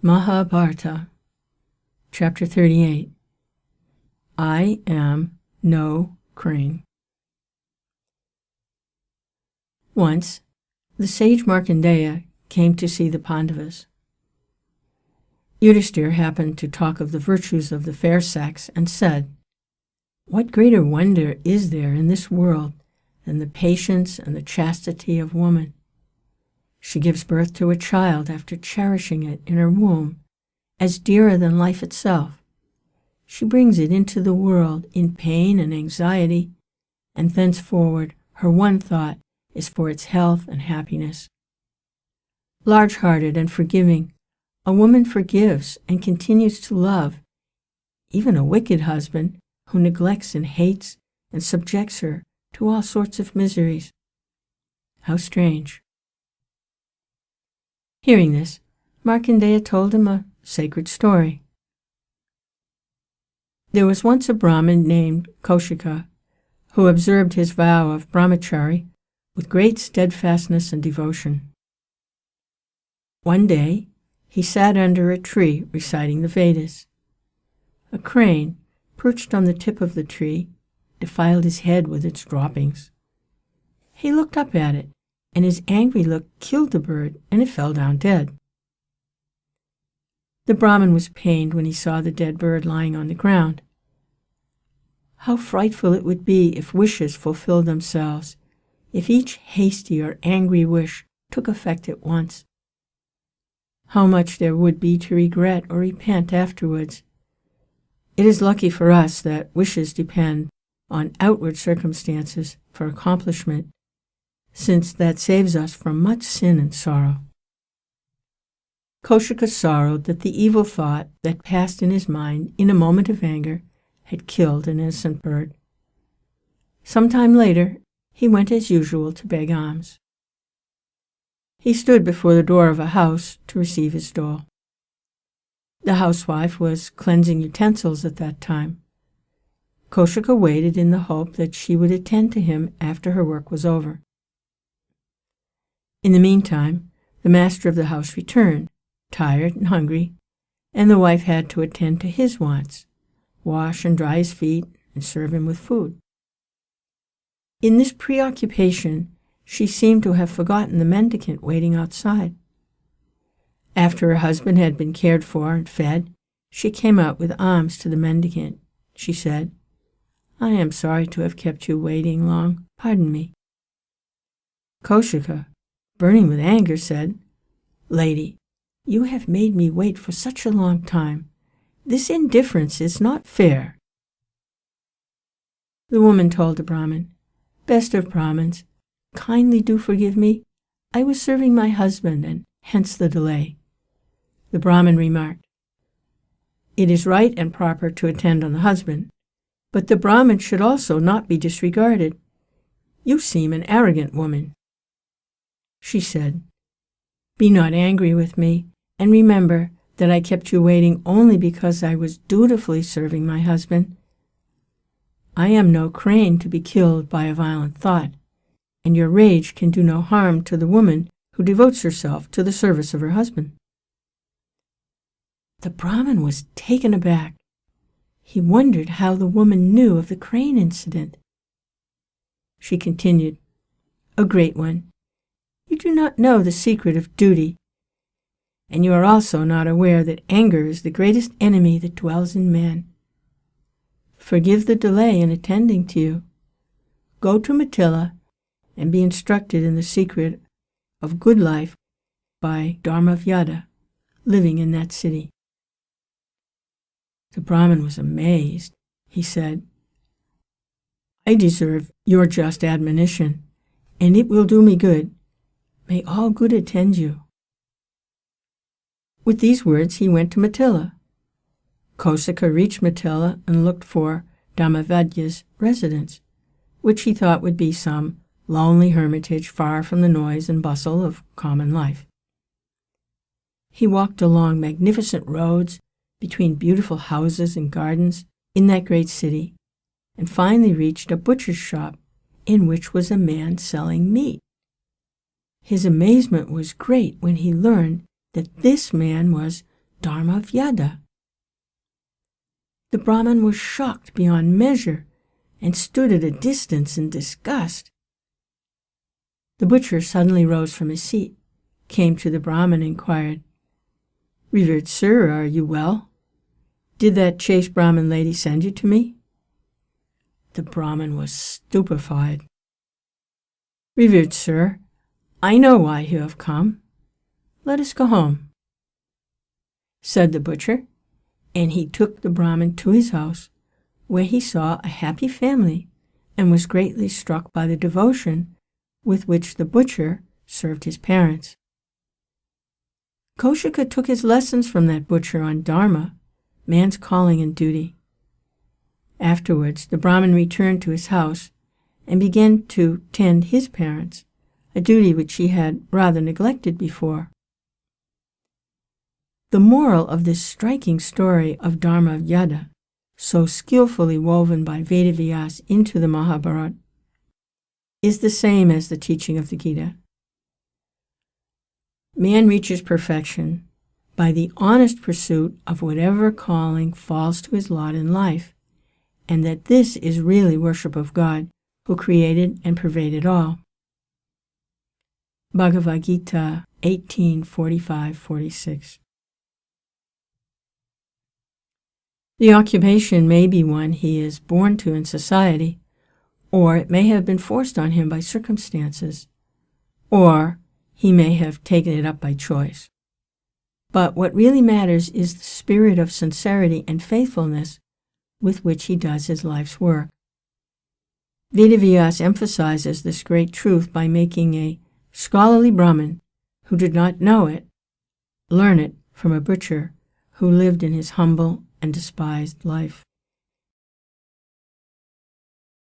Mahabharata, Chapter 38. I am no crane. Once, the sage Markandeya came to see the Pandavas. Yudhishthira happened to talk of the virtues of the fair sex and said, "What greater wonder is there in this world than the patience and the chastity of woman? She gives birth to a child after cherishing it in her womb as dearer than life itself. She brings it into the world in pain and anxiety, and thenceforward her one thought is for its health and happiness. Large-hearted and forgiving, a woman forgives and continues to love even a wicked husband who neglects and hates and subjects her to all sorts of miseries. How strange." Hearing this, Markandeya told him a sacred story. There was once a Brahmin named Kaushika who observed his vow of brahmachari with great steadfastness and devotion. One day, he sat under a tree reciting the Vedas. A crane, perched on the tip of the tree, defiled his head with its droppings. He looked up at it, and his angry look killed the bird, and it fell down dead. The Brahmin was pained when he saw the dead bird lying on the ground. How frightful it would be if wishes fulfilled themselves, if each hasty or angry wish took effect at once. How much there would be to regret or repent afterwards. It is lucky for us that wishes depend on outward circumstances for accomplishment, since that saves us from much sin and sorrow. Kaushika sorrowed that the evil thought that passed in his mind in a moment of anger had killed an innocent bird. Some time later, he went as usual to beg alms. He stood before the door of a house to receive his dole. The housewife was cleansing utensils at that time. Kaushika waited in the hope that she would attend to him after her work was over. In the meantime, the master of the house returned, tired and hungry, and the wife had to attend to his wants, wash and dry his feet, and serve him with food. In this preoccupation, she seemed to have forgotten the mendicant waiting outside. After her husband had been cared for and fed, she came out with alms to the mendicant. She said, "I am sorry to have kept you waiting long. Pardon me." Kaushika, burning with anger, said, "Lady, you have made me wait for such a long time. This indifference is not fair." The woman told the Brahmin, "Best of Brahmins, kindly do forgive me. I was serving my husband, and hence the delay." The Brahmin remarked, "It is right and proper to attend on the husband, but the Brahmin should also not be disregarded. You seem an arrogant woman." She said, "Be not angry with me, and remember that I kept you waiting only because I was dutifully serving my husband. I am no crane to be killed by a violent thought, and your rage can do no harm to the woman who devotes herself to the service of her husband." The Brahmin was taken aback. He wondered how the woman knew of the crane incident. She continued, "O great one, you do not know the secret of duty, and you are also not aware that anger is the greatest enemy that dwells in man. Forgive the delay in attending to you. Go to Mithila and be instructed in the secret of good life by Dharmavyada, living in that city." The Brahmin was amazed. He said, "I deserve your just admonition, and it will do me good. May all good attend you." With these words, he went to Mithila. Kaushika reached Mithila and looked for Dharmavadya's residence, which he thought would be some lonely hermitage far from the noise and bustle of common life. He walked along magnificent roads between beautiful houses and gardens in that great city, and finally reached a butcher's shop in which was a man selling meat. His amazement was great when he learned that this man was Dharmavyada. The Brahmin was shocked beyond measure and stood at a distance in disgust. The butcher suddenly rose from his seat, came to the Brahmin, and inquired, "Revered sir, are you well? Did that chaste Brahmin lady send you to me?" The Brahmin was stupefied. "Revered sir, I know why you have come. Let us go home," said the butcher, and he took the Brahmin to his house, where he saw a happy family and was greatly struck by the devotion with which the butcher served his parents. Kaushika took his lessons from that butcher on Dharma, man's calling and duty. Afterwards, the Brahmin returned to his house and began to tend his parents, a duty which he had rather neglected before. The moral of this striking story of Dharmavyada, so skillfully woven by Vedavyas into the Mahabharata, is the same as the teaching of the Gita. Man reaches perfection by the honest pursuit of whatever calling falls to his lot in life, and that this is really worship of God, who created and pervaded all. Bhagavad Gita 18:45-46. The occupation may be one he is born to in society, or it may have been forced on him by circumstances, or he may have taken it up by choice. But what really matters is the spirit of sincerity and faithfulness with which he does his life's work. Vedavyas emphasizes this great truth by making a scholarly Brahmin, who did not know it, learn it from a butcher who lived in his humble and despised life.